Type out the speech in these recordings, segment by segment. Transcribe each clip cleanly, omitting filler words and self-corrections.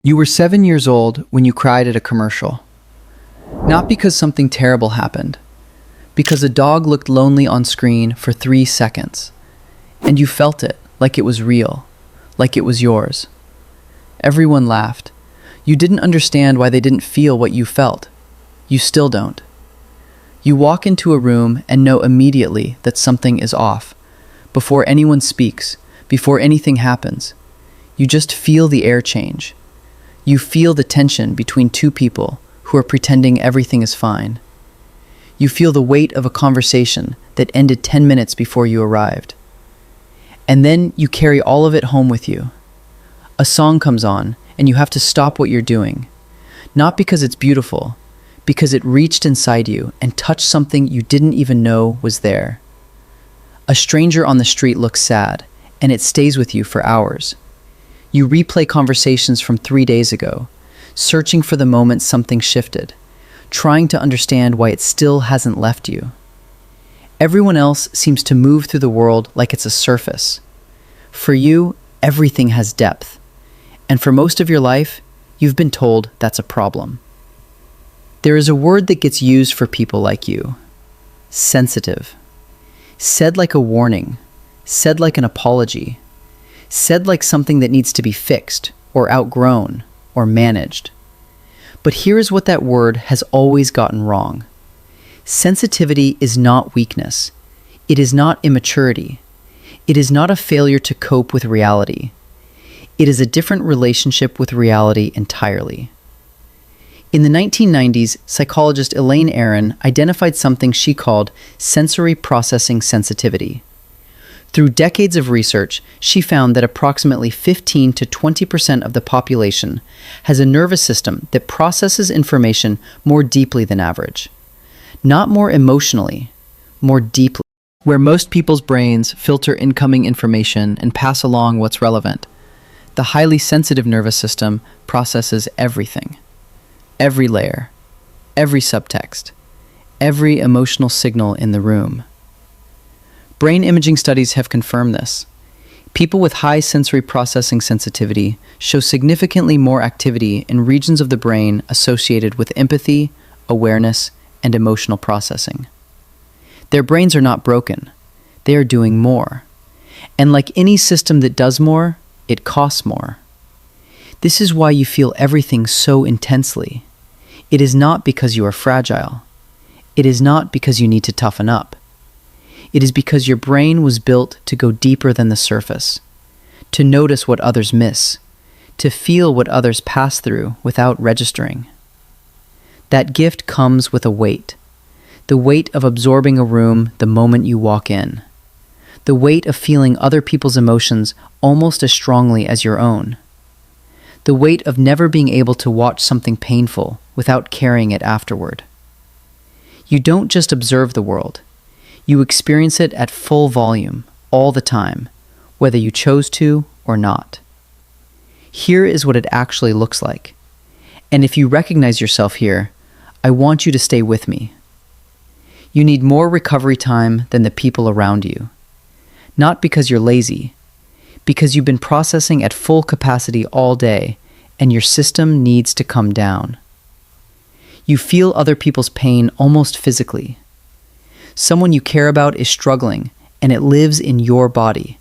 You were 7 years old when you cried at a commercial. Not because something terrible happened, because a dog looked lonely on screen for 3 seconds, and you felt it like it was real, like it was yours. Everyone laughed. You didn't understand why they didn't feel what you felt. You still don't. You walk into a room and know immediately that something is off. Before anyone speaks, before anything happens, you just feel the air change. You feel the tension between two people who are pretending everything is fine. You feel the weight of a conversation that ended 10 minutes before you arrived. And then you carry all of it home with you. A song comes on, and you have to stop what you're doing. Not because it's beautiful, because it reached inside you and touched something you didn't even know was there. A stranger on the street looks sad, and it stays with you for hours. You replay conversations from 3 days ago, searching for the moment something shifted, trying to understand why it still hasn't left you. Everyone else seems to move through the world like it's a surface. For you, everything has depth. And for most of your life, you've been told that's a problem. There is a word that gets used for people like you. Sensitive. Said like a warning. Said like an apology. Said like something that needs to be fixed, or outgrown, or managed. But here is what that word has always gotten wrong. Sensitivity is not weakness. It is not immaturity. It is not a failure to cope with reality. It is a different relationship with reality entirely. In the 1990s, psychologist Elaine Aron identified something she called sensory processing sensitivity. Through decades of research, she found that approximately 15 to 20% of the population has a nervous system that processes information more deeply than average. Not more emotionally, more deeply. Where most people's brains filter incoming information and pass along what's relevant, the highly sensitive nervous system processes everything. Every layer, every subtext, every emotional signal in the room. Brain imaging studies have confirmed this. People with high sensory processing sensitivity show significantly more activity in regions of the brain associated with empathy, awareness, and emotional processing. Their brains are not broken. They are doing more. And like any system that does more, it costs more. This is why you feel everything so intensely. It is not because you are fragile. It is not because you need to toughen up. It is because your brain was built to go deeper than the surface, to notice what others miss, to feel what others pass through without registering. That gift comes with a weight, the weight of absorbing a room the moment you walk in, the weight of feeling other people's emotions almost as strongly as your own, the weight of never being able to watch something painful without carrying it afterward. You don't just observe the world. You experience it at full volume, all the time, whether you chose to or not. Here is what it actually looks like. And if you recognize yourself here, I want you to stay with me. You need more recovery time than the people around you. Not because you're lazy, because you've been processing at full capacity all day, and your system needs to come down. You feel other people's pain almost physically. Someone you care about is struggling, and it lives in your body,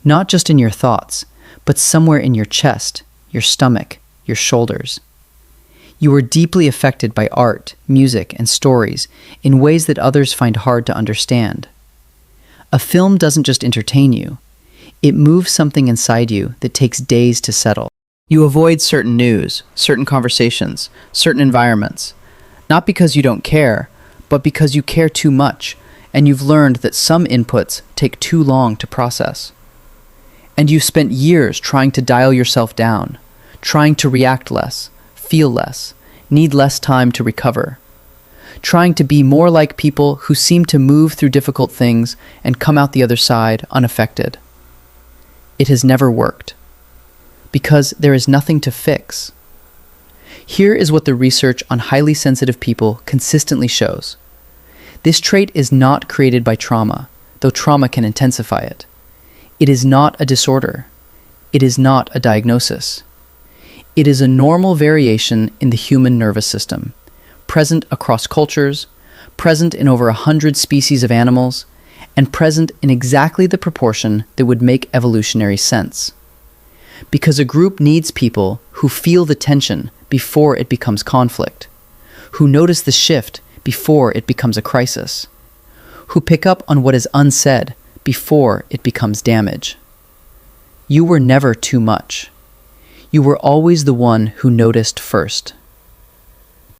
not just in your thoughts, but somewhere in your chest, your stomach, your shoulders. You are deeply affected by art, music, and stories in ways that others find hard to understand. A film doesn't just entertain you. It moves something inside you that takes days to settle. You avoid certain news, certain conversations, certain environments, not because you don't care, but because you care too much, and you've learned that some inputs take too long to process. And you've spent years trying to dial yourself down, trying to react less, feel less, need less time to recover, trying to be more like people who seem to move through difficult things and come out the other side unaffected. It has never worked, because there is nothing to fix. Here is what the research on highly sensitive people consistently shows. This trait is not created by trauma, though trauma can intensify it. It is not a disorder. It is not a diagnosis. It is a normal variation in the human nervous system, present across cultures, present in over 100 species of animals, and present in exactly the proportion that would make evolutionary sense. Because a group needs people who feel the tension before it becomes conflict, who notice the shift before it becomes a crisis, who pick up on what is unsaid before it becomes damage. You were never too much. You were always the one who noticed first.